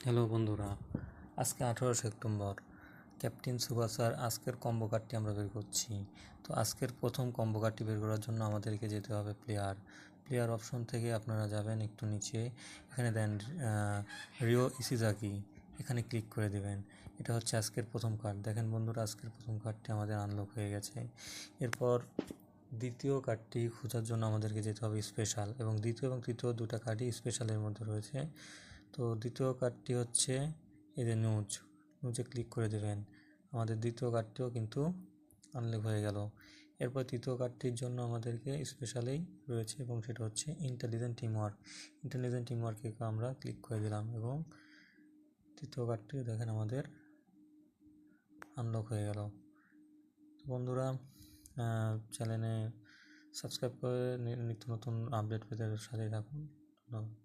Hello বন্ধুরা, আজকে 18 September. Captain সুবাসার আজকের কম্বো কার্ডটি আমরা বের করছি। তো আজকের প্রথম কম্বো কার্ডটি বের করার জন্য আমাদেরকে যেতে হবে প্লেয়ার অপশন থেকে আপনারা যাবেন একটু নিচে, এখানে দেন রিও ইশিজাকি, এখানে ক্লিক করে দেবেন। এটা হচ্ছে আজকের প্রথম কার্ড। দেখেন বন্ধুরা, আজকের প্রথম কার্ডটি আমাদের আনলক হয়ে গেছে। এরপর দ্বিতীয় কার্ডটি খোঁজার জন্য আমাদেরকে যেতে হবে স্পেশাল, এবং দ্বিতীয় এবং তৃতীয় দুটো কার্ডই স্পেশালের মধ্যে রয়েছে। তো দ্বিতীয় কার্ডটি হচ্ছে এই যে নিউজে ক্লিক করে দেবেন। আমাদের দ্বিতীয় কার্ডটিও কিন্তু আনলক হয়ে গেল। এরপর তৃতীয় কার্ডটির জন্য আমাদেরকে স্পেশালেই রয়েছে, এবং সেটা হচ্ছে ইন্টেলিজেন্ট টিমওয়ার্কে আমরা ক্লিক করে দিলাম, এবং তৃতীয় কার্ডটি দেখেন আমাদের আনলক হয়ে গেল। বন্ধুরা, চ্যানেলে সাবস্ক্রাইব করে নিত্য নতুন আপডেট পেতে সাথেই থাকুন। ধন্যবাদ।